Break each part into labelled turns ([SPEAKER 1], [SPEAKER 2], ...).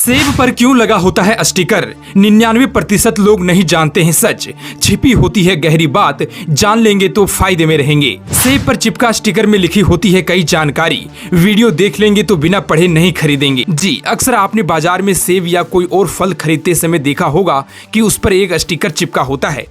[SPEAKER 1] सेब पर क्यों लगा होता है स्टिकर? 99% लोग नहीं जानते हैं सच। छिपी होती है गहरी बात, जान लेंगे तो फायदे में रहेंगे। सेब पर चिपका स्टिकर में लिखी होती है कई जानकारी, वीडियो देख लेंगे तो बिना पढ़े नहीं खरीदेंगे। जी, अक्सर आपने बाजार में सेब या कोई और फल खरीदते समय देखा होगा कि उस पर एक स्टिकर चिपका होता है।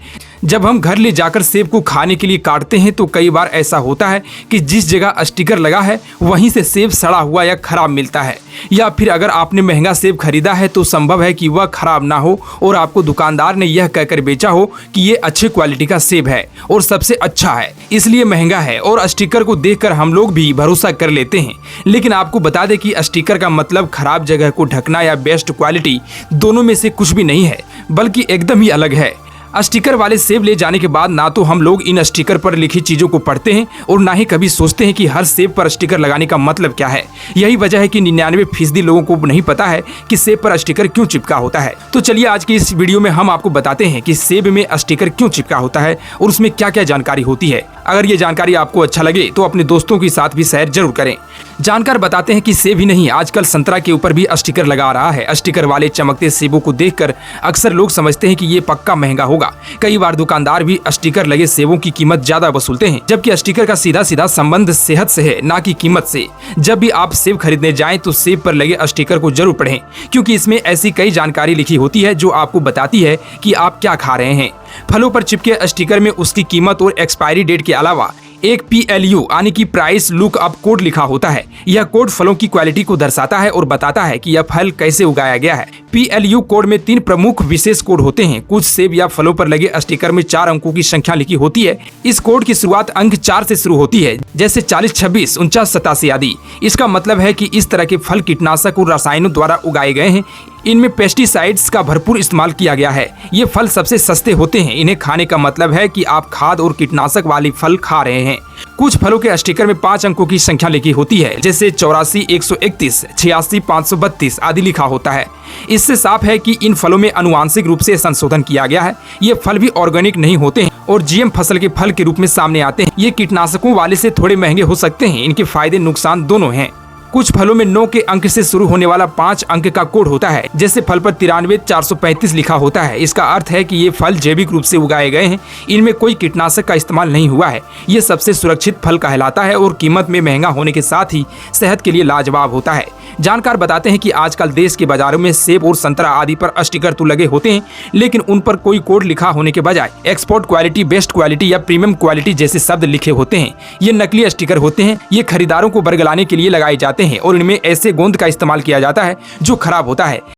[SPEAKER 1] जब हम घर ले जाकर सेब को खाने के लिए काटते हैं तो कई बार ऐसा होता है कि जिस जगह स्टिकर लगा है वहीं से सेब सड़ा हुआ या खराब मिलता है, या फिर अगर आपने महंगा सेब खरीदा है तो संभव है कि वह खराब ना हो और आपको दुकानदार ने यह कहकर बेचा हो कि ये अच्छी क्वालिटी का सेब है और सबसे अच्छा है, इसलिए महंगा है, और स्टिकर को देखकर हम लोग भी भरोसा कर लेते हैं। लेकिन आपको बता दें कि स्टिकर का मतलब खराब जगह को ढकना या बेस्ट क्वालिटी, दोनों में से कुछ भी नहीं है, बल्कि एकदम ही अलग है। स्टिकर वाले सेब ले जाने के बाद ना तो हम लोग इन स्टिकर पर लिखी चीजों को पढ़ते हैं और ना ही कभी सोचते हैं कि हर सेब पर स्टिकर लगाने का मतलब क्या है। यही वजह है कि 99% लोगों को नहीं पता है कि सेब पर स्टिकर क्यों चिपका होता है। तो चलिए आज की इस वीडियो में हम आपको बताते हैं कि सेब में स्टिकर क्यों चिपका होता है और उसमें क्या क्या जानकारी होती है। अगर ये जानकारी आपको अच्छा लगे तो अपने दोस्तों के साथ भी शेयर जरूर करें। जानकार बताते हैं कि सेब ही नहीं, आजकल संतरा के ऊपर भी स्टिकर लगा रहा है। स्टिकर वाले चमकते सेबों को देखकर अक्सर लोग समझते हैं कि ये पक्का महंगा होगा। कई बार दुकानदार भी स्टिकर लगे सेबों की कीमत ज्यादा वसूलते हैं, जबकि स्टिकर का सीधा सीधा संबंध सेहत से है, ना कि कीमत से। जब भी आप सेब खरीदने जाएं तो सेब पर लगे स्टिकर को जरूर पढ़ें, क्योंकि इसमें ऐसी कई जानकारी लिखी होती है जो आपको बताती है कि आप क्या खा रहे हैं। फलों पर चिपके स्टिकर में उसकी कीमत और एक्सपायरी डेट के अलावा एक PLU यानी कि प्राइस लुक अप कोड लिखा होता है। यह कोड फलों की क्वालिटी को दर्शाता है और बताता है कि यह फल कैसे उगाया गया है। PLU कोड में 3 प्रमुख विशेष कोड होते हैं। कुछ सेब या फलों पर लगे स्टिकर में 4 अंकों की संख्या लिखी होती है। इस कोड की शुरुआत अंक 4 से शुरू होती है, जैसे 40, 26, 49, 87 आदि। इसका मतलब है कि इस तरह के फल कीटनाशक और रसायनों द्वारा उगाए गए हैं। इनमें पेस्टिसाइड्स का भरपूर इस्तेमाल किया गया है। ये फल सबसे सस्ते होते हैं। इन्हें खाने का मतलब है कि आप खाद और कीटनाशक वाली फल खा रहे हैं। कुछ फलों के स्टिकर में 5 अंकों की संख्या लिखी होती है, जैसे 84, 131, 86, 532 आदि लिखा होता है। इससे साफ है कि इन फलों में आनुवांशिक रूप से संशोधन किया गया है। ये फल भी ऑर्गेनिक नहीं होते हैं और GM फसल के फल के रूप में सामने आते हैं। ये कीटनाशकों वाले से थोड़े महंगे हो सकते हैं। इनके फायदे नुकसान दोनों हैं। कुछ फलों में 9 के अंक से शुरू होने वाला 5 अंक का कोड होता है, जैसे फल पर 93, 435 लिखा होता है। इसका अर्थ है कि ये फल जैविक रूप से उगाए गए हैं। इनमें कोई कीटनाशक का इस्तेमाल नहीं हुआ है। ये सबसे सुरक्षित फल कहलाता है और कीमत में महंगा होने के साथ ही सेहत के लिए लाजवाब होता है। जानकार बताते हैं कि आजकल देश के बाजारों में सेब और संतरा आदि पर स्टिकर तो लगे होते हैं, लेकिन उन पर कोई कोड लिखा होने के बजाय एक्सपोर्ट क्वालिटी, बेस्ट क्वालिटी या प्रीमियम क्वालिटी जैसे शब्द लिखे होते हैं। ये नकली स्टिकर होते हैं। ये खरीदारों को बरगलाने के लिए लगाए जाते हैं और इनमें ऐसे गोंद का इस्तेमाल किया जाता है जो खराब होता है।